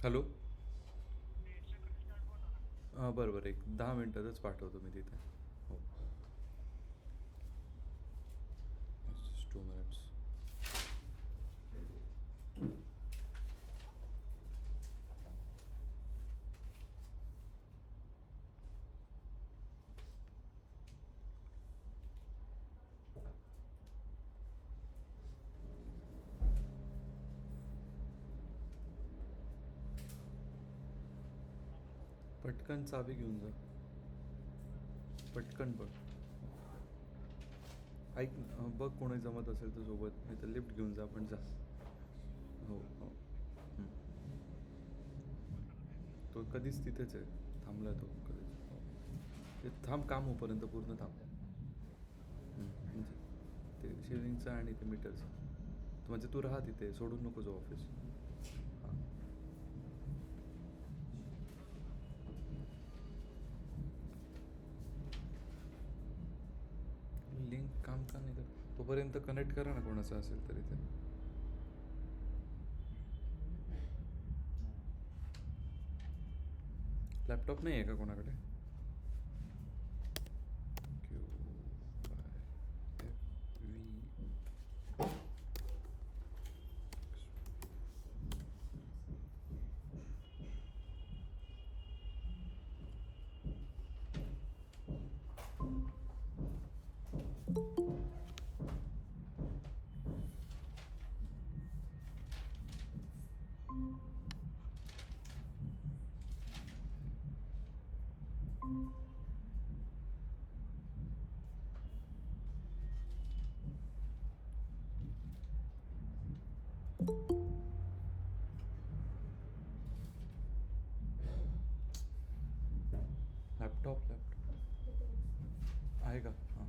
Hello. हां बरं बरं, एक 10 मिनटातच पाठवतो मी तिथे. हो. 2 मिनिट्स. पटकन चावी घेऊन जा. पटकन बघ. ऐक बघ कोणी जमत असेल तर सोबत, नाही तर लिफ्ट घेऊन जा, पण जा. हो हो. हं. तो कधीच तिथेच आहे, थांबला तो कधीच. हो. ते थांब, काम होईपर्यंत पूर्ण थांब. म्हणजे ते शेअरिंगचं आणि ते मीटरचं. म्हणजे तू राहा तिथे, सोडून नको जाऊ ऑफिस. हां. लिंक काम का नाही करत तोपर्यंत कनेक्ट करा ना कोणाचं असेल तरी ते. लॅपटॉप नाही आहे का कोणाकडे? Q by F V. Laptop आहे का? हां.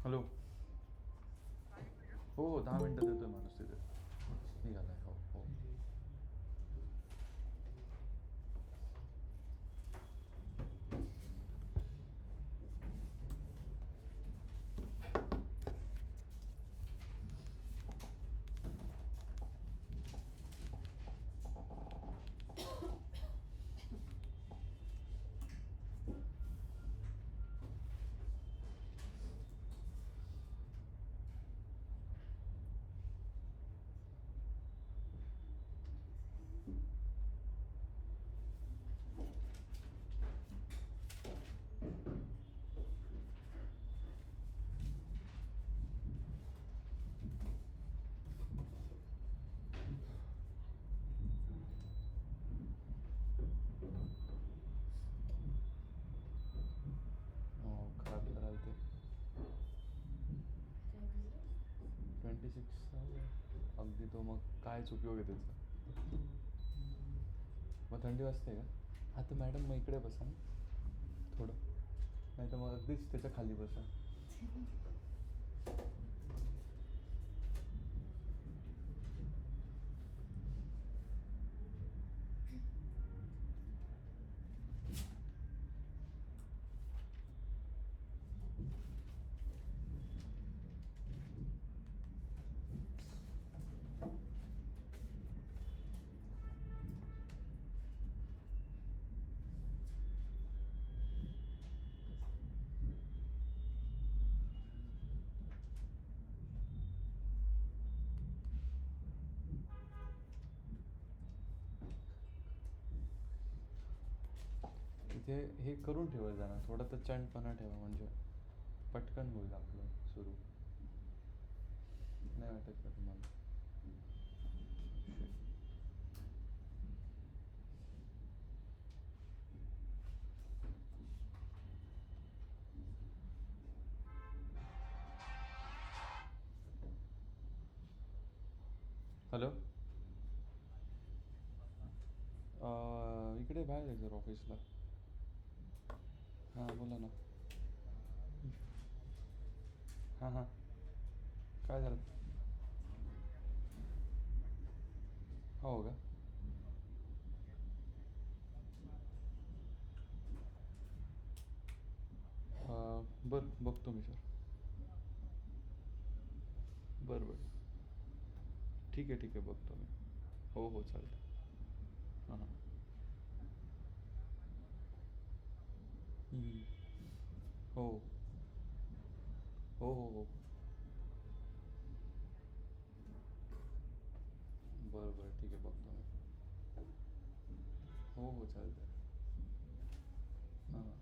हॅलो. हो हो, 10 मिनटं देतोय माणूस तिथे निघालाय. हो हो. खराब कराल ते 26. अगदी तो मग कायच उपयोग आहे त्याचा. मग थंडी वाजते का? हा तर मॅडम मग इकडे बसा ना थोडं, नाही तर मग अगदीच त्याच्या खाली बसा. इथे हे करून ठेवायचं जरा थोडा तर चंटपणा ठेवा म्हणजे पटकन होईल आपलं सुरू. नाही वाटत का तुम्हाला? हॅलो. इकडे बाहेर आहे सर ऑफिसला. हां बोला ना. हां हां. काय झालं? हो का? बरं बघतो मी सर. बरं बरं. ठीक आहे बघतो मी. हो हो चालतं. हां हां. हम्म. हो हो हो हो. बरं बरं ठीक आहे बघतो मी. हो हो चालतं. हां हां.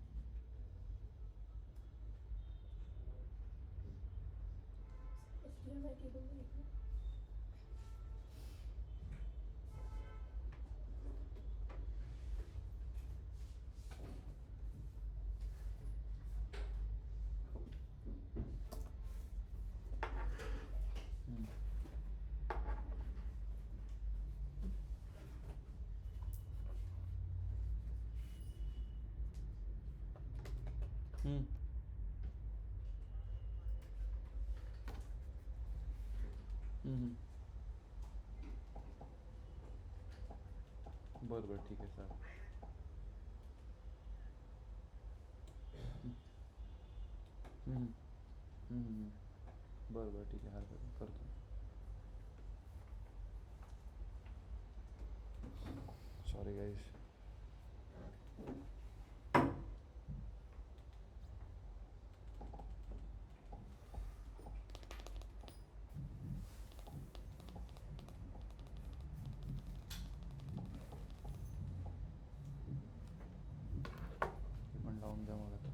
हम्म. हम्म. हम्म. बरं बरं ठीक आहे सर. हम्म. हम्म. बरं बरं ठीक आहे हरकत नाही करतो. सॉरी गाईस. पण लावून द्या मग आता.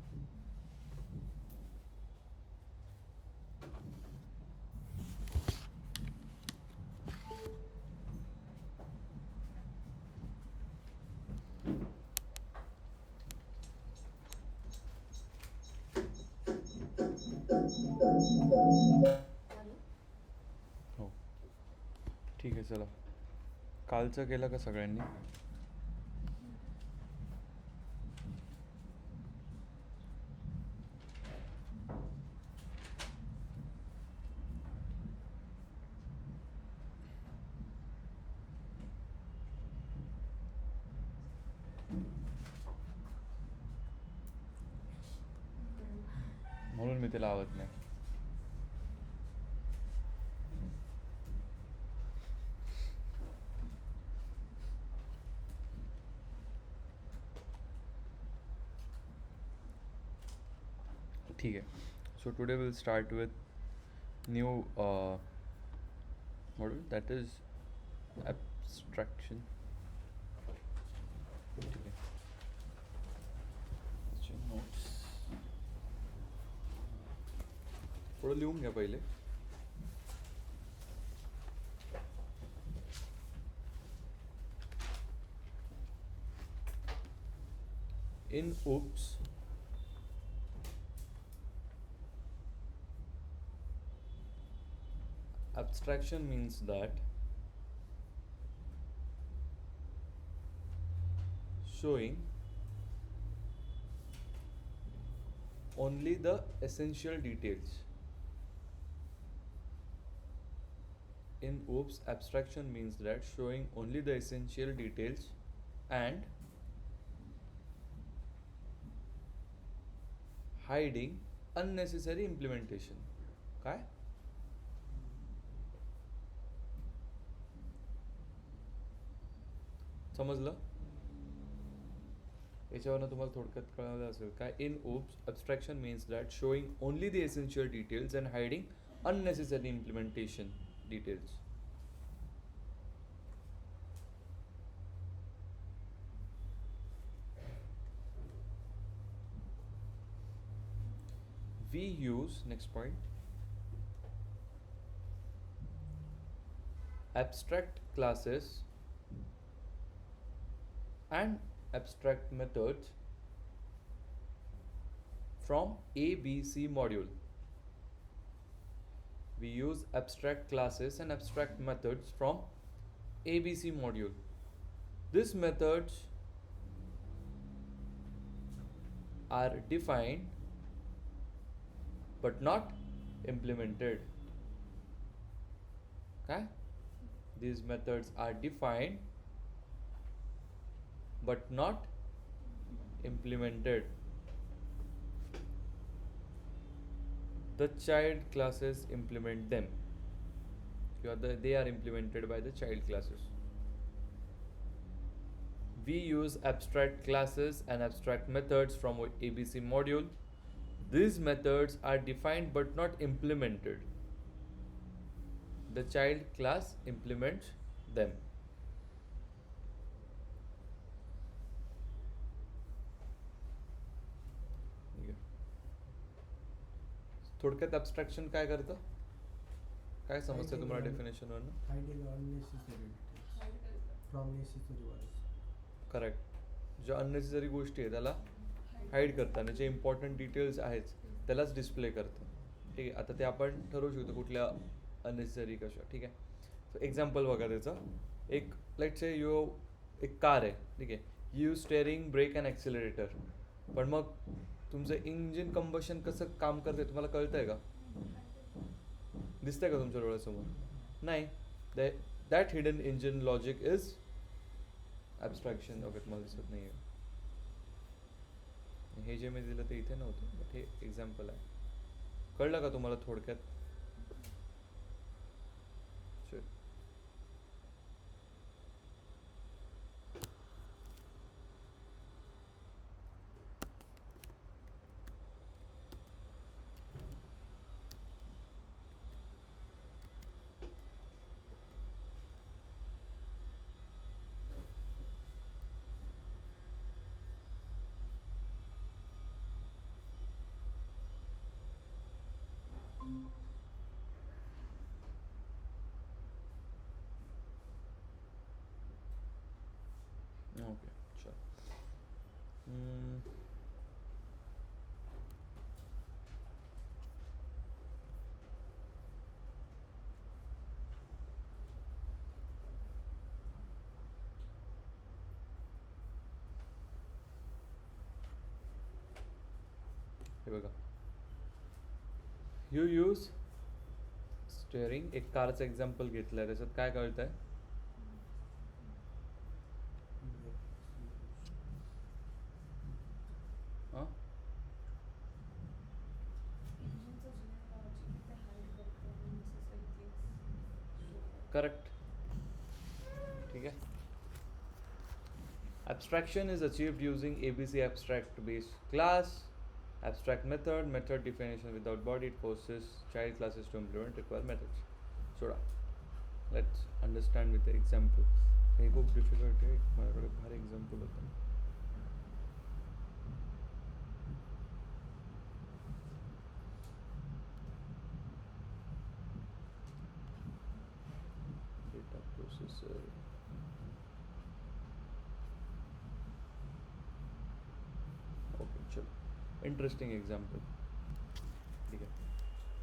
हो ठीक आहे चला. कालचं केलं का सगळ्यांनी? म्हणून मी ते लावत नाही. ठीक आहे. So today we'll start with new module that is abstraction. ठीक आहे. नोट्स थोडं लिहून घ्या पहिले. In OOPS abstraction means that showing only the essential details. In OOPS abstraction means that showing only the essential details and hiding unnecessary implementation. काय? समजलं? याच्यावरनं तुम्हाला थोडक्यात कळलं असेल काय? In OOPs abstraction means that showing only the essential details and hiding unnecessary implementation details. we use, next point, abstract classes and abstract methods from ABC module. We use abstract classes and abstract methods from ABC module. These methods are defined but not implemented. Okay? These methods are defined but not implemented. The child classes implement them. They are implemented by the child classes. We use abstract classes and abstract methods from ABC module. These methods are defined but not implemented. The child class implements them. थोडक्यात abstraction काय करतं? काय समजतं तुम्हाला डेफिनेशनवरनं? Correct. ज्या unnecessary गोष्टी आहेत त्याला हाईड करतं आणि जे इम्पॉर्टंट डिटेल्स आहेत त्यालाच डिस्प्ले करतं. ठीक आहे, आता ते आपण ठरवू शकतो कुठल्या अननेसेसरी कशा. ठीक आहे, सो एक्झाम्पल बघा त्याचं. एक लेट्स से एक कार आहे, ठीक आहे, you steering, break and accelerator. पण मग तुमचं इंजिन कंबशन कसं काम करते तुम्हाला कळतंय का? दिसतंय का तुमच्या डोळ्यासमोर? नाही. That hidden engine logic is abstraction. Okay, तुम्हाला दिसत नाही आहे. हे जे मी दिलं ते इथे नव्हतं, बट हे एक्झाम्पल आहे. कळलं का तुम्हाला थोडक्यात? ओके, चल. हे बघा, यू यूज स्टेअरिंग. एक कारचं एक्झाम्पल घेतलं आहे, त्याच्यात काय कळतंय? हां, करेक्ट. ठीक आहे. Abstraction is achieved using ABC abstract based class, abstract method definition without body. It forces child classes to implement required methods. So let's understand with the example. हे खूप डिफिकल्ट आहे, माझ्याकडे भारी एक्झाम्पल होतं. Data processor. ओके, चलो. Interesting example. ठीक आहे,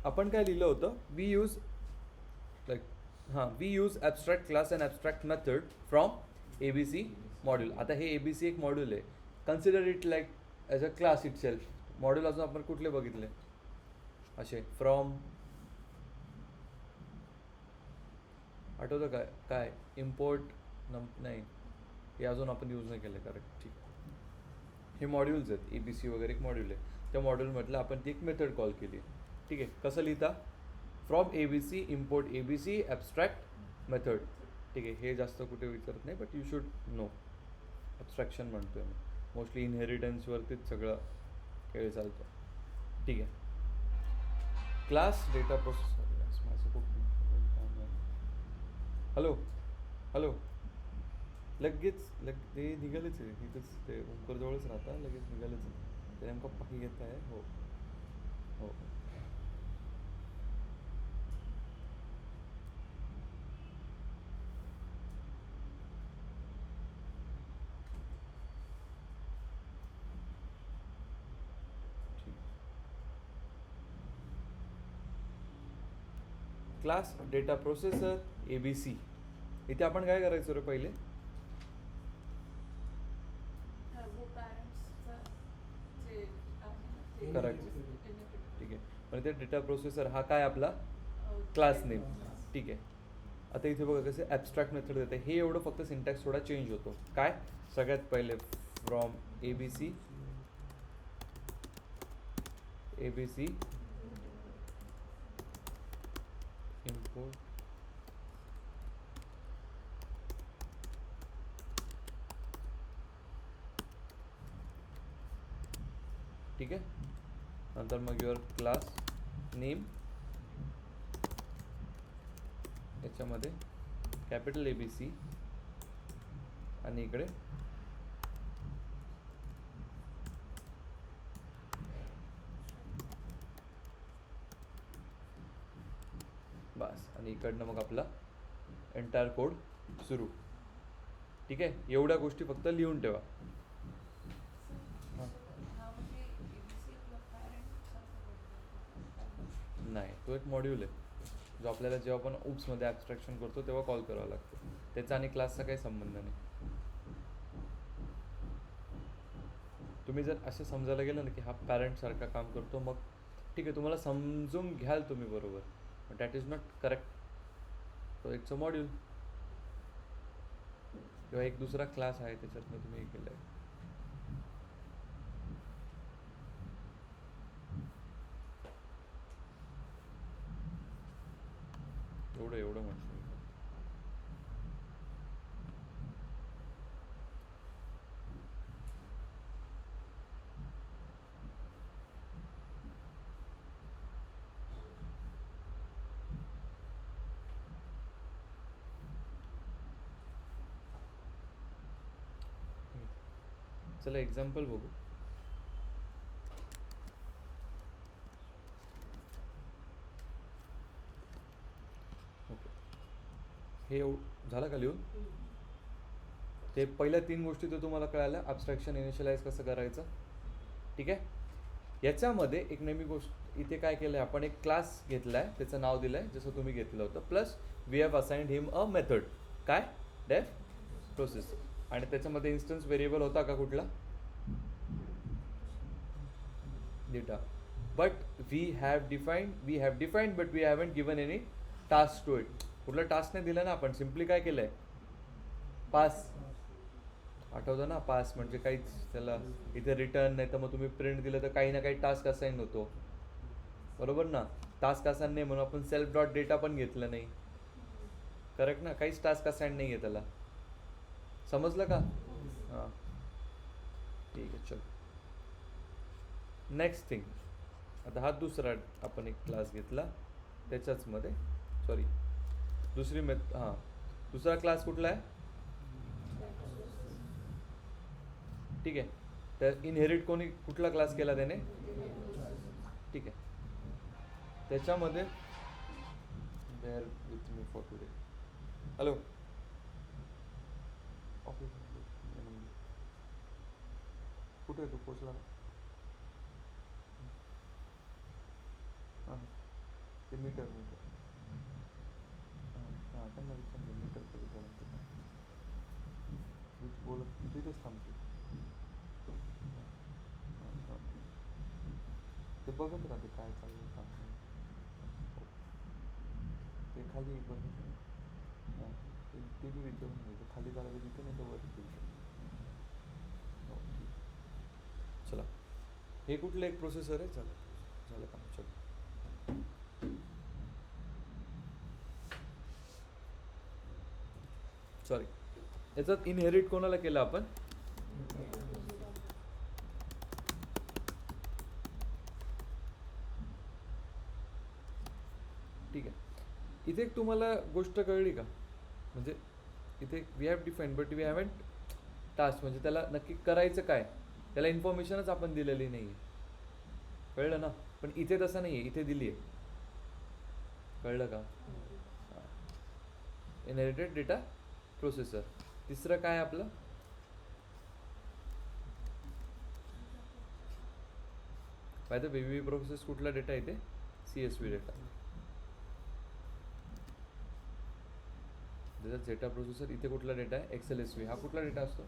आपण काय लिहिलं होतं? We use we use abstract class and abstract method from ABC module. आता हे ABC एक मॉड्यूल आहे. Consider it like as a class itself. Module अजून आपण कुठले बघितले असे? फ्रॉम, आठवतं काय काय इम्पोर्ट नाही, हे अजून आपण यूज नाही केलं. करेक्ट. ठीक आहे, हे मॉड्यूल्स आहेत. ABC वगैरे एक मॉड्यूल आहे. त्या मॉड्यूलमधलं आपण ती एक मेथड कॉल केली. ठीक आहे, कसं लिहिता? From ABC import ABC abstract method. ठीक आहे, हे जास्त कुठे विचारत नाही, but you should know. Abstraction म्हणतोय मी. मोस्टली इनहेरिटन्सवरतीच सगळं खेळ चालतो. ठीक आहे, क्लास डेटा प्रोसेसर. माझं खूप हॅलो हॅलो लगेच ते निघालेच आहे इथंच. ते ओमकर जवळच राहता, लगेच निघालेच आहे. ते नेमकं पाही घेत आहे. हो, हो. Class data processor ABC. इथे आपण काय करायचो रे पहिले? करायचं. ठीक आहे. पण इथे डेटा प्रोसेसर हा काय आपला क्लास नेम. ठीक आहे. आता इथे बघा कसे ॲबस्ट्रॅक्ट मेथड देते. हे एवढं फक्त सिंटॅक्स थोडा चेंज होतो. काय? सगळ्यात पहिले फ्रॉम ABC import ठीक आहे. नंतर मग युअर क्लास नेम याच्यामध्ये कॅपिटल ABC आणि इकडे बस. आणि इकडनं मग आपला एंटायर कोड सुरू. ठीक आहे. एवढ्या गोष्टी फक्त लिहून ठेवा. नाही, तो एक मॉड्यूल आहे जो आपल्याला जेव्हा आपण UPSमध्ये ॲब्स्ट्रॅक्शन करतो तेव्हा कॉल करावा लागतो. त्याचा आणि क्लासचा काही संबंध नाही. तुम्ही जर असं समजायला गेलं ना की हा पॅरेंटसारखा काम करतो, मग ठीक आहे, तुम्हाला समजून घ्याल तुम्ही बरोबर, but that is not correct. So it's a module किंवा एक दुसरा क्लास आहे त्याच्यातनं तुम्ही हे केलं आहे. एवढं म्हणतो मी. चला एक्झाम्पल बघू. ओके, हे झालं का लिहून? ते पहिल्या 3 गोष्टी तर तुम्हाला कळाल्या. ॲब्स्ट्रॅक्शन इनिशियलाइज कसं करायचं. ठीक आहे. याच्यामध्ये एक नेहमी गोष्ट इथे काय केलं आहे, आपण एक क्लास घेतला आहे, त्याचं नाव दिलं आहे जसं तुम्ही घेतलं होतं, plus we have assigned him a method. काय? Def process. आणि त्याच्यामध्ये इन्स्टन्स व्हेरिएबल होता का कुठला? Data. But we have defined but we haven't given any task to it. कुठला टास्क नाही दिला ना आपण, सिम्पली काय केलं आहे, पास. आठवतं ना, पास म्हणजे काहीच त्याला इथे रिटर्न नाही तर मग तुम्ही प्रिंट दिलं तर काही ना काही टास्क असाईन होतो, बरोबर ना. टास्क असाईन नाही म्हणून आपण सेल्फ डॉट डेटा पण घेतलं नाही. करेक्ट ना. काहीच टास्क असाईन नाही आहे त्याला. समजलं का? हां, ठीक आहे. चल नेक्स्ट थिंग. आता हा दुसरा आपण एक क्लास घेतला त्याच्याच मध्ये, सॉरी दुसरी हां, दुसरा क्लास कुठला आहे? ठीक आहे. तर इनहेरिट कोणी कुठला क्लास केला त्याने? ठीक आहे. त्याच्यामध्ये bear with me for today. Hello, office कुठे आहे तू? पोचला ना? हां, ते मीटर हां, त्यांना विचारलं मीटर कधी पर्यंत मी बोलत तिथेच थांबते. ते बघत राहते काय चाललं काम. ते खाली बघत. हां, ते बी विचारून घ्यायचं खाली जायला तिथे नाही तर वरती. चला, हे कुठलं एक प्रोसेसर आहे? झालं काम. चल, सॉरी, याच्यात इनहेरिट कोणाला केलं आपण? ठीक आहे. इथे एक तुम्हाला गोष्ट कळली का? म्हणजे इथे we have defined but we haven't task, म्हणजे त्याला नक्की करायचं काय, त्याला इन्फॉर्मेशनच आपण दिलेली नाही आहे. कळलं ना? पण इथे तसं नाही आहे, इथे दिली आहे. कळलं का? Inherited data processor. तिसरं काय आपलं? बाय द वे प्रोसेस कुठला डेटा येते? CSV data. त्याचा झेटा प्रोसेसर. इथे कुठला डेटा आहे? XLSV. हा कुठला डेटा असतो?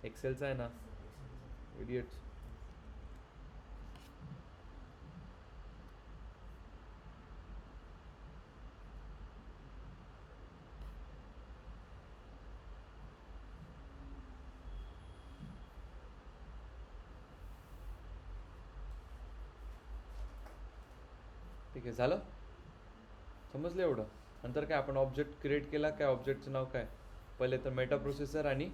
एक्सेलचा आहे ना इडियट्स. ठीक आहे, झालं? समजलं एवढं? नंतर काय आपण ऑब्जेक्ट क्रिएट केला. काय ऑब्जेक्टचं नाव काय? पहिले तर मेटा प्रोसेसर आणि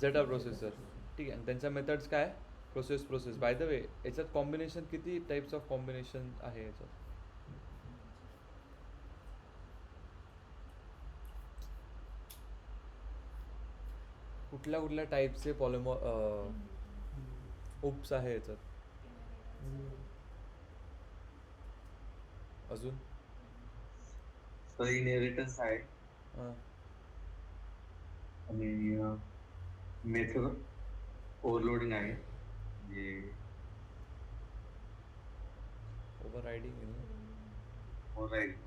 झेटा प्रोसेसर. ठीक आहे. आणि त्यांच्या मेथड्स काय? प्रोसेस. बाय द वे याच्यात कॉम्बिनेशन किती टाईप्स ऑफ कॉम्बिनेशन आहे याच्यात? कुठल्या कुठल्या टाईपचे उप्स आहे याच्यात? अजून? इनहेरिटन्स आहे हां. आणि मेथड ओव्हरलोडिंग आहे म्हणजे ओव्हर रायडिंग. ओव्हरराइडिंग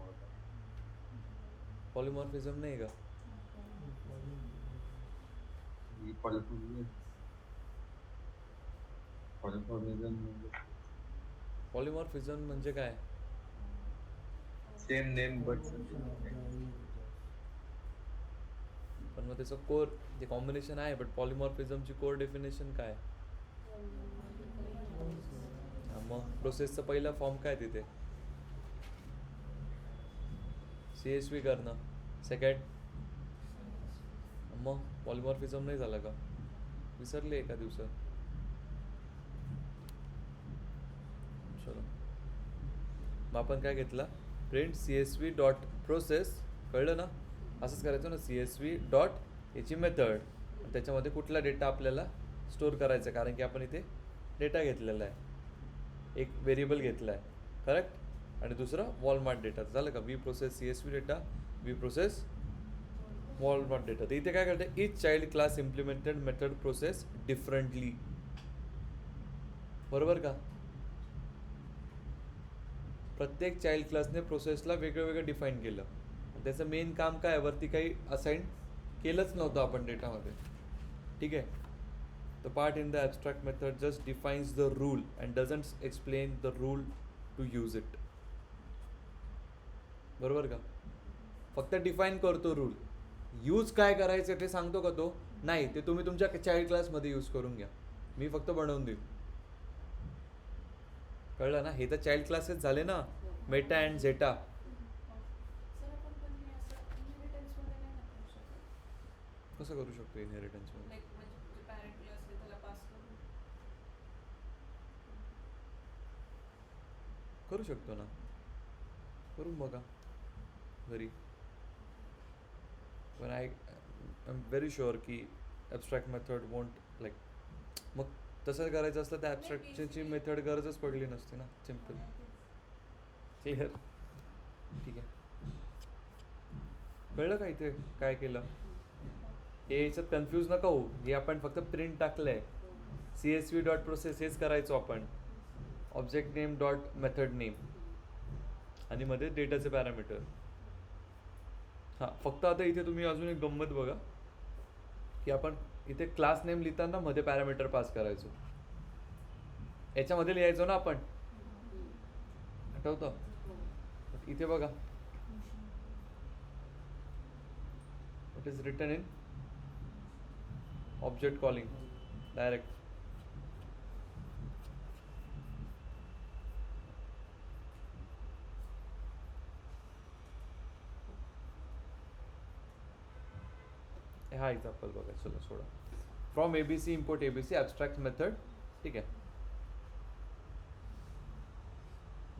पॉलिमॉर्फिझम नाही का? पॉलिफॉर्मिझम म्हणजे पॉलिमॉर्फिझम म्हणजे काय? सेम नेम बट पण मग त्याचं कोर जे कॉम्बिनेशन आहे, बट पॉलिमॉर्फिझमची कोर डेफिनेशन काय? मग प्रोसेसचं पहिला फॉर्म काय तिथे? CSV करणं. सेकंड? मग पॉलिमॉर्फिझम नाही झालं का? विसरले एका दिवसात? चलो, मग आपण काय घेतला? Print CSV dot process. कळलं ना? असंच करायचं ना. CSV डॉट याची मेथड, त्याच्यामध्ये कुठला डेटा आपल्याला स्टोअर करायचा, कारण की आपण इथे डेटा घेतलेला आहे, एक व्हेरिएबल घेतला आहे. करेक्ट? आणि दुसरं वॉलमार्ट डेटा. झालं का? We process CSV data, we process Walmart data. तर इथे काय करते? Each child class implemented method process differently. बरोबर का? प्रत्येक चाइल्ड क्लासने प्रोसेसला वेगळं वेगळं डिफाईन केलं. त्याचं मेन काम काय? वरती काही असाईन केलंच नव्हतं आपण डेटामध्ये. ठीक आहे? The part in the abstract method just defines the rule and doesn't explain the rule to use it. बरोबर का? फक्त डिफाईन करतो रूल. यूज काय करायचं ते सांगतो का तो? नाही. ते तुम्ही तुमच्या चाइल्ड क्लासमध्ये यूज करून घ्या, मी फक्त बनवून देईन. कळलं ना? हे तर चाइल्ड क्लासेस झाले ना, मेटा अँड झेटा. कसं करू शकतो इनहेरिटन्समध्ये? करू शकतो ना, करून बघा घरी. पण आय एम व्हेरी शुअर की ॲबस्ट्रॅक्ट मेथड वोंट लाईक. मग तसं करायचं असलं तर ॲबस्ट्रॅक्टची मेथड गरजच पडली नसती ना. सिम्पल. क्लिअर? ठीक आहे. कळलं का इथे काय केलं? हे याच्यात कन्फ्यूज नका होऊ. हे आपण फक्त प्रिंट टाकलंय. CSV डॉट प्रोसेस हेच करायचो आपण. Object name dot method name आणि मध्ये डेटाचे पॅरामीटर. हां, फक्त आता इथे तुम्ही अजून एक गंमत बघा की आपण इथे क्लास नेम लिहिताना मध्ये पॅरामीटर पास करायचो. याच्यामध्ये लिहायचो ना आपण, आठवतं? इथे बघा, it is written in object calling direct. हा एक्झाम्पल बघा. चलो सोडा. From ABC import ABC abstract method. ठीक आहे.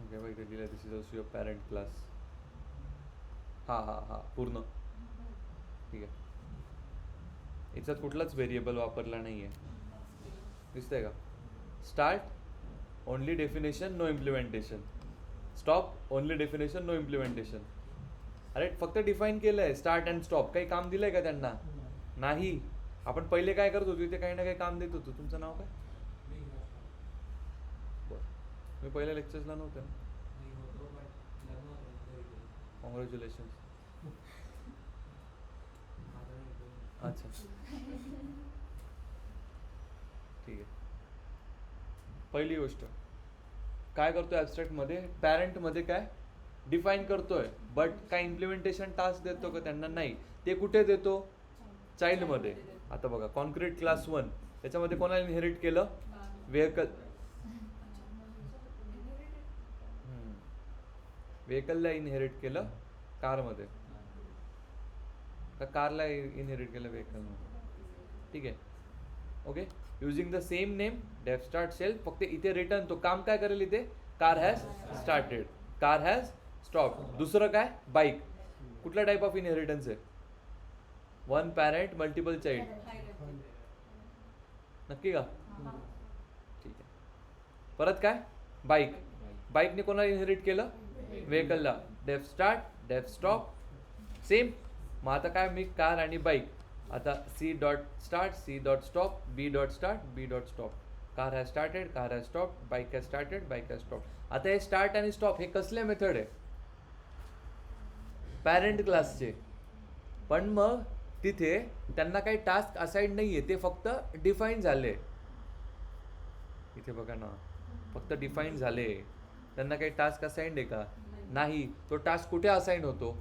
ओके, बघा इथे दिलं this is also your parent class. हां पूर्ण. ठीक आहे. याच्यात कुठलाच व्हेरिएबल वापरला नाही आहे. दिसतंय का? Start only definition no implementation, stop only definition no implementation. अरे फक्त डिफाईन केलं आहे स्टार्ट अँड स्टॉप. काही काम दिलं आहे का त्यांना? नाही. आपण पहिले काय करत होतो, इथे काही ना काही काम देत होतो. तुमचं नाव काय? बरं, मी पहिल्या लेक्चर्सला नव्हते ना. कॉंग्रॅच्युलेशन. अच्छा ठीक आहे. पहिली गोष्ट काय करतोय ॲब्स्ट्रॅक्टमध्ये, पॅरेंटमध्ये काय डिफाईन करतोय, बट काय इम्प्लिमेंटेशन टास्क देतो का त्यांना? नाही. ते कुठे देतो? चाइल्डमध्ये. आता बघा कॉन्क्रीट क्लास 1 त्याच्यामध्ये कोणाला इनहेरिट केलं? व्हेकल. व्हेकलला इनहेरिट केलं कारमध्ये का कारला इनहेरिट केलं व्हेकलमध्ये? ठीक आहे. Okay. Using the same name डेफ स्टार्ट सेल. फक्त इथे रिटर्न तो काम काय करेल इथे? Car has started, car has stop. दुसरं काय? बाईक. कुठला टाईप ऑफ इनहेरिटन्स आहे? One parent multiple child. नक्की का? ठीक आहे. परत काय? बाईक. बाईकने कोणाला इनहेरिट केलं? व्हेकलला. डेफ स्टार्ट डेफ स्टॉप सेम. मग आता काय? मी कार आणि बाईक. आता C dot start C dot stop B dot start B dot stop. Car has started car has stop bike has started bike has stop. आता हे स्टार्ट आणि स्टॉप हे कसले मेथड आहे? पॅरेंट क्लासचे. पण मग तिथे त्यांना काही टास्क असाईन नाही आहे, ते फक्त डिफाईन झाले. इथे बघा ना, फक्त डिफाईन झाले. त्यांना काही टास्क असाईन आहे का? नाही. तो टास्क कुठे असाईन होतो?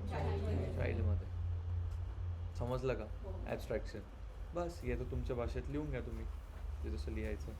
चाइल्डमध्ये. समजलं का? ॲब्स्ट्रॅक्शन. बस हे तर तुमच्या भाषेत लिहून घ्या तुम्ही, ते जसं लिहायचं.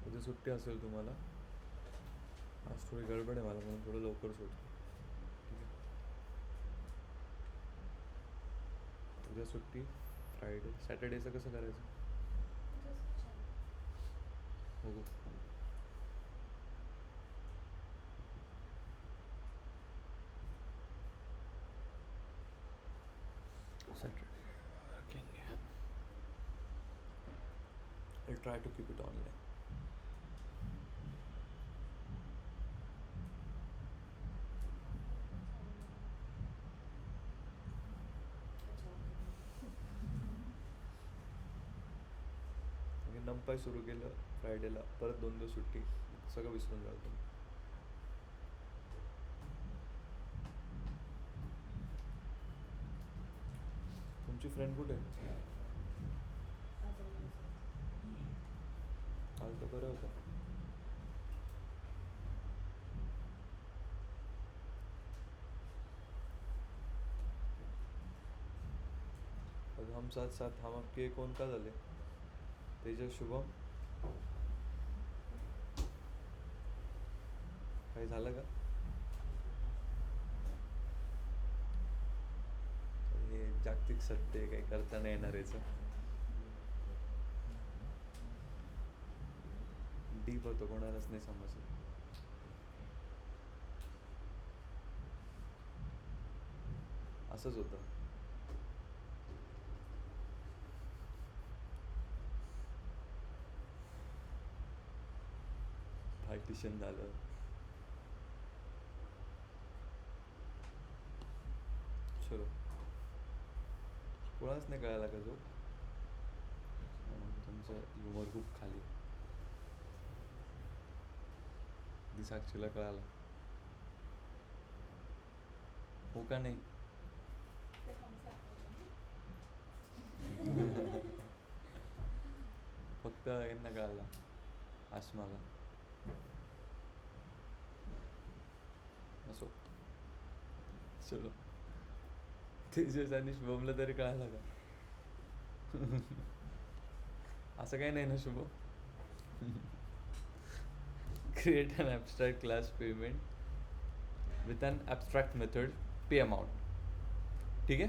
उद्या सुट्टी असेल तुम्हाला. आज थोडी गडबड आहे मला, म्हणून थोडं लवकर सुटतो. ठीक आहे. उद्या सुट्टी. फ्रायडे सॅटर्डेचं कसं करायचं? बघू. Saturday. I'll try to keep it online. नंपाय सुरू केलं फ्रायडेला, परत 2 दिवस सुट्टी, सगळं विसरून जाल तुम्ही. तुमची फ्रेंड कुठे आहे? काल तर बरं होतं. हम साथ साथ हम आपके कोण का झाले? तेजस शुभम काही झालं का? हे जागतिक सत्य काही करता नाही येणार याचं. डीप होतो, कोणालाच नाही समजलं. असंच होतं. पार्टिशन झालं. चलो, कोणाच नाही कळायला का जो तुमचं ह्युमर खूप खाली. साक्षीला कळालं हो का नाही? फक्त यांना कळाला, आसमाला. असो, चलो. तेजस आणि शुभमला तरी कळालं का? असं काही नाही ना Shubham? Create an abstract class payment with an abstract method pay amount. ठीक है?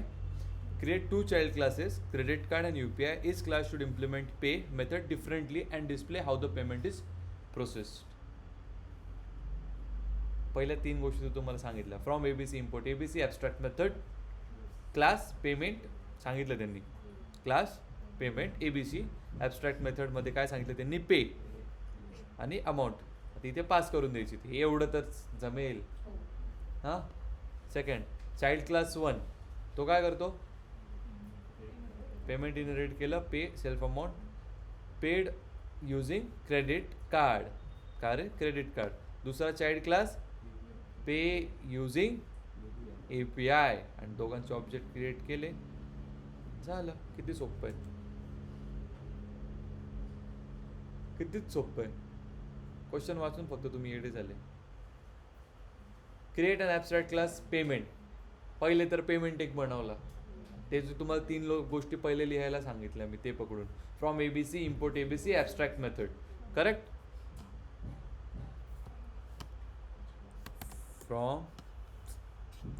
Create two child classes, credit card and UPI. Each class should implement pay method differently and display how the payment is processed. पहिल्या 3 गोष्टी तुम्हाला सांगितल्या. From ABC import ABC abstract method class payment सांगितलं त्यांनी. Class payment ABC abstract मेथडमध्ये काय सांगितलं त्यांनी? पे आणि अमाऊंट. आता इथे पास करून द्यायची. हे एवढं तर जमेल. हां. सेकंड, चाइल्ड क्लास 1 तो काय करतो? पेमेंट इनरेट केलं, pay self amount paid using credit card. का रे? Credit card. दुसरा child class pay using API आणि दोघांचे ऑब्जेक्ट क्रिएट केले, झालं. किती सोपं आहे, कितीच सोपं आहे. क्वेश्चन वाचून फक्त तुम्ही येडे झाले. Create an abstract class payment. पहिले तर पेमेंट एक बनवला, ते जे तुम्हाला 3 गोष्टी पहिले लिहायला सांगितल्या मी ते पकडून. From ABC import ABC abstract method. Correct? From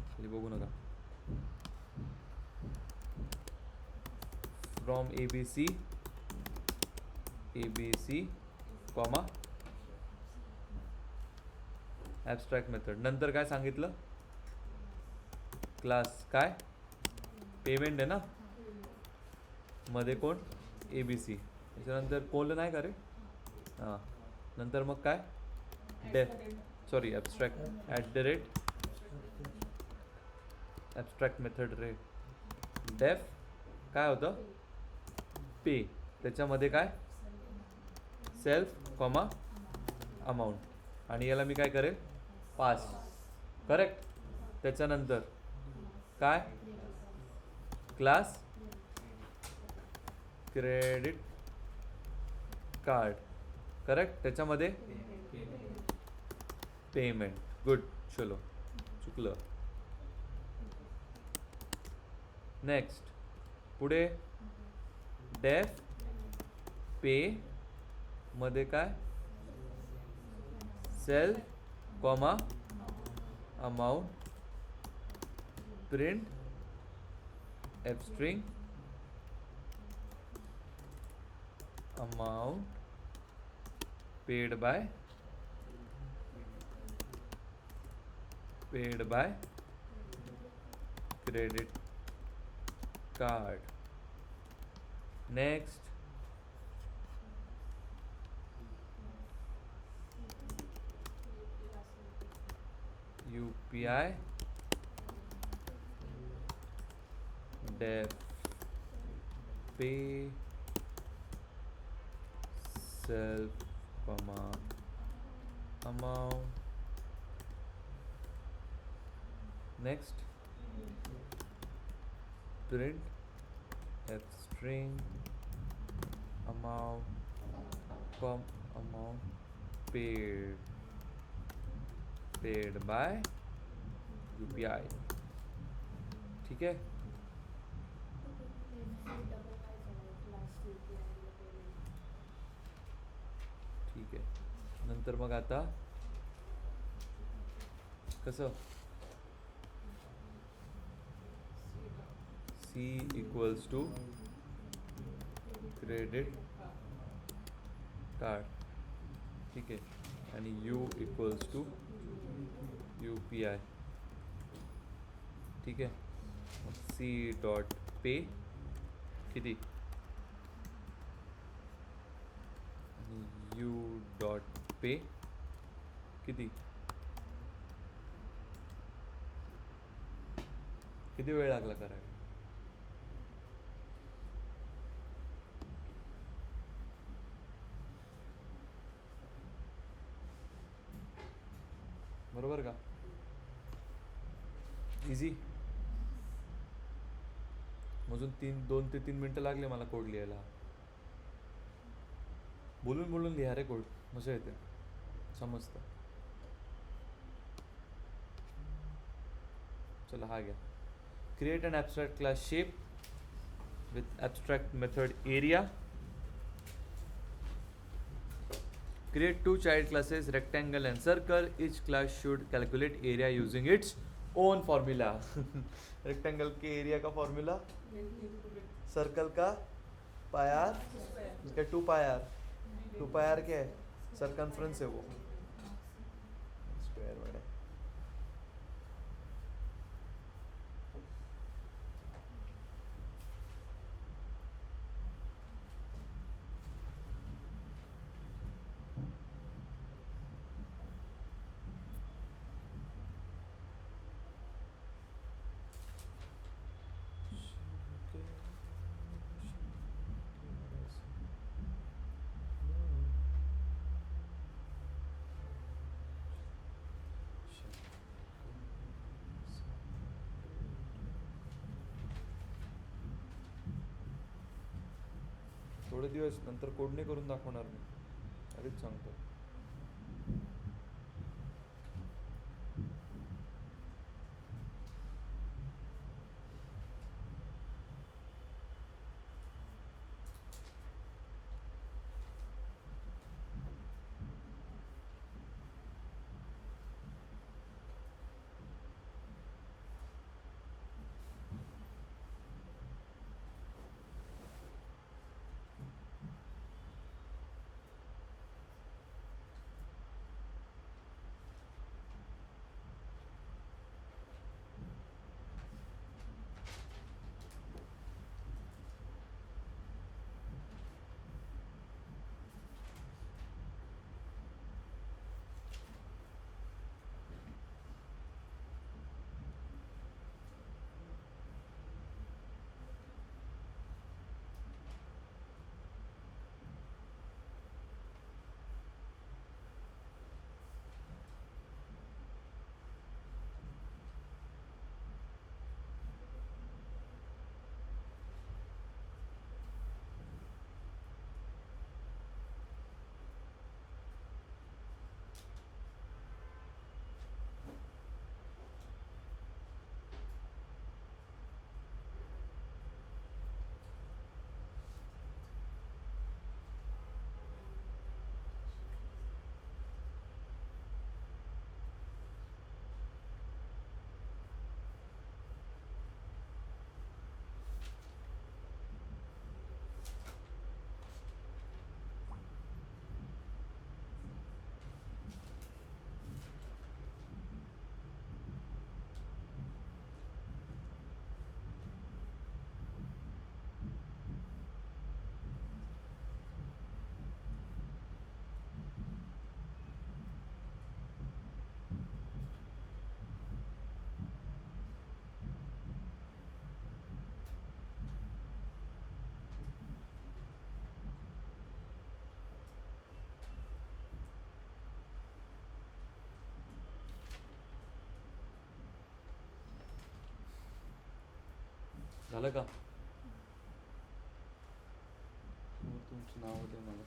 खाली बघू नका. From ABC ABC comma abstract method. नंतर काय सांगितलं? क्लास काय? पेमेंट आहे ना, मध्ये कोण? एबीसी. त्याच्यानंतर कोण नाही का रे? हां. नंतर मग काय? सॉरी ॲबस्ट्रॅक्ट @ ॲबस्ट्रॅक्ट मेथड रे. डेफ काय होतं? पे. त्याच्यामध्ये काय? Self comma amount. आणि याला मी काय करेल? पास. करेक्ट? त्याच्यानंतर काय? Class credit card. करेक्ट? त्याच्यामध्ये पेमेंट. गुड. चलो, चुकलं. नेक्स्ट पुढे डेफ पे मध्ये काय? Self comma amount print f string amount paid by credit card. Next UPI def pay self comma amount. Next print f string amount paid by UPI. ठीक है? ठीक आहे. नंतर मग आता कसं? C equals to credit card. ठीक आहे, आणि U equals to U P I. ठीक आहे, सी डॉट पे किती, आणि यू डॉट पे किती, किती वेळ लागला करायला. बरोबर का, इझी. अजून 2 ते 3 मिनटं लागले मला कोड लिहायला. बोलून बोलून लिहा रे कोड, मजा येते, समजतं. चला हा घ्या. Create an abstract class shape with abstract method area. Create 2 child classes, rectangle and circle. Each class should calculate area using its own formula. Rectangle के एरिया का फॉर्मूला, सर्कल का पायार, क्या 2 पायार, 2 पायार क्या है, सरकमफ्रेंस है वो, स्क्वायर वर्ड है. थोडे दिवस नंतर कोड नाही करून दाखवणार मी, आधीच सांगतो. झालं का, तुमचं नाव दे मला.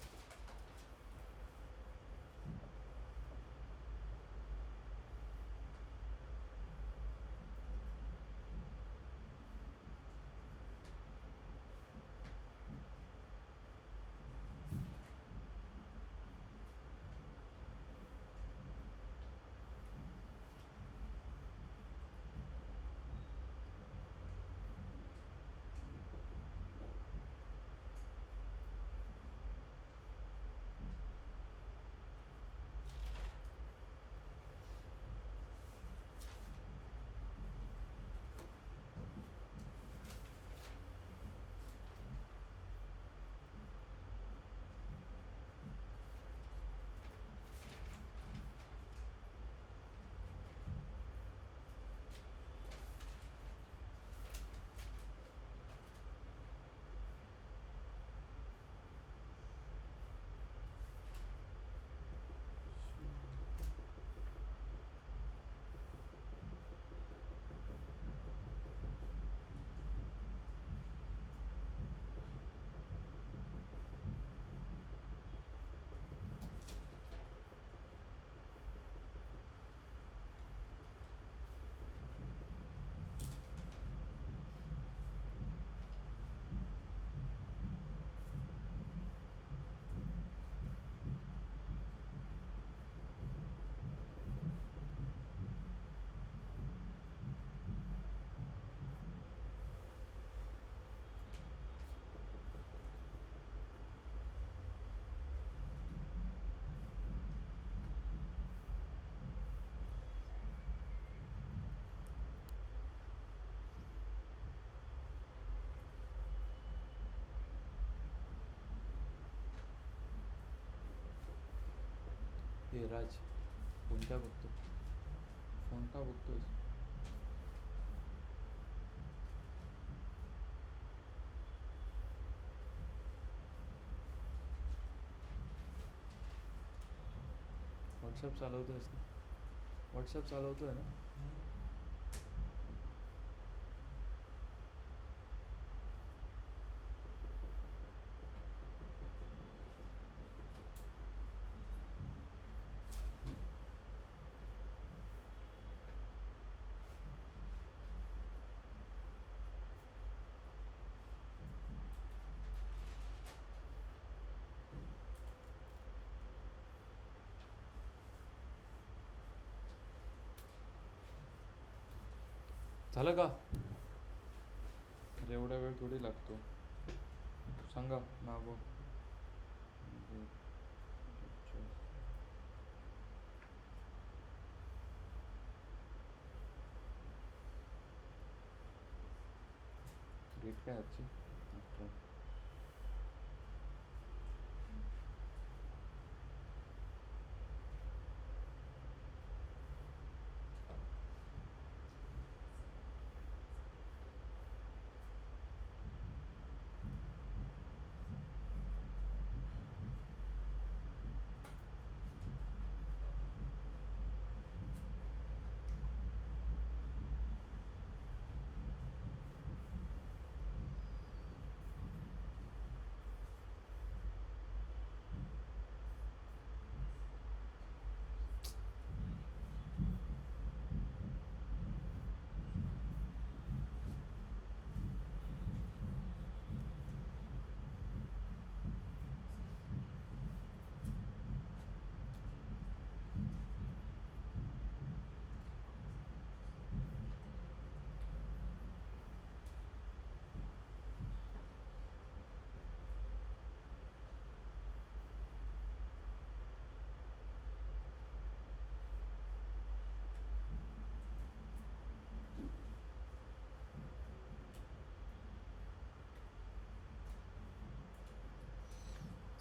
हे राज फोन काय बघतो? फोन का बघतोस? व्हॉट्सअप चालवतोयस ना? व्हॉट्सअप चालवतोय ना? झालं का? अरे एवढा वेळ थोडी लागतो. सांगा नाव. डेट काय आजची? 18.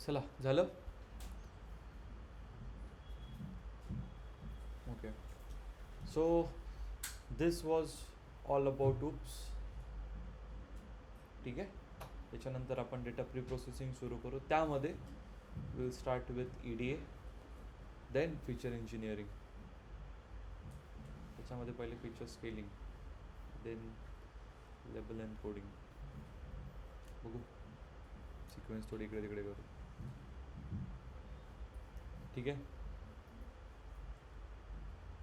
चला झालं. Okay so this was all about oops. ठीक आहे. त्याच्यानंतर आपण डेटा प्री प्रोसेसिंग सुरू करू. त्यामध्ये will start with EDA, then feature engineering. त्याच्यामध्ये पहिले feature scaling, then label encoding. बघू सिक्वेन्स थोडी इकडे तिकडे करू. ठीक आहे.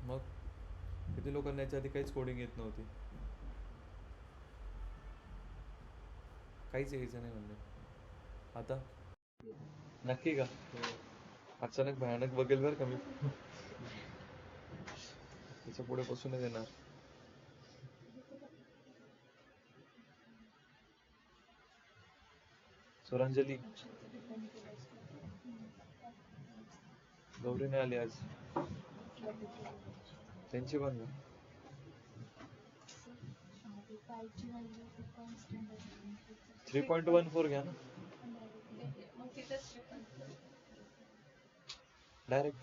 मग किती लोकांना याच्या आधी काहीच कोडिंग येत नव्हती? काहीच यायचं नाही म्हणजे आता नक्की का? अचानक भयानक बघेल बरं का मी. त्याच्या पुढे बसूनच येणार. सुरांजली गौरी नाही आली आज. त्यांची पण 3.14 घ्या ना डायरेक्ट.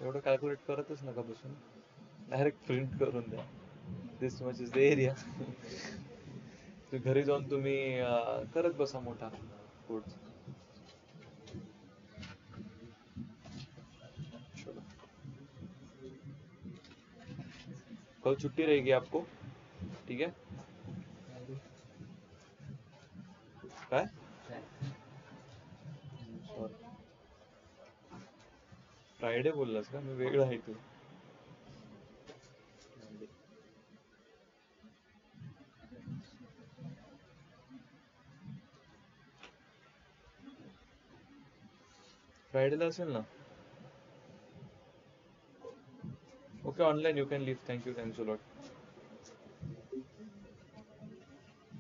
एवढं कॅल्क्युलेट करतच नका बसून, डायरेक्ट प्रिंट करून द्या. दिस मच इज द एरिया. घरी जाऊन तुम्ही करत बसा मोठा कोड. कल छुट्टी रहेगी आपको. ठीक है. काय फ्रायडे बोललास का? मी वेगळं आहे तू. फ्रायडेला असेल ना. Okay online you can leave. Thank you a lot.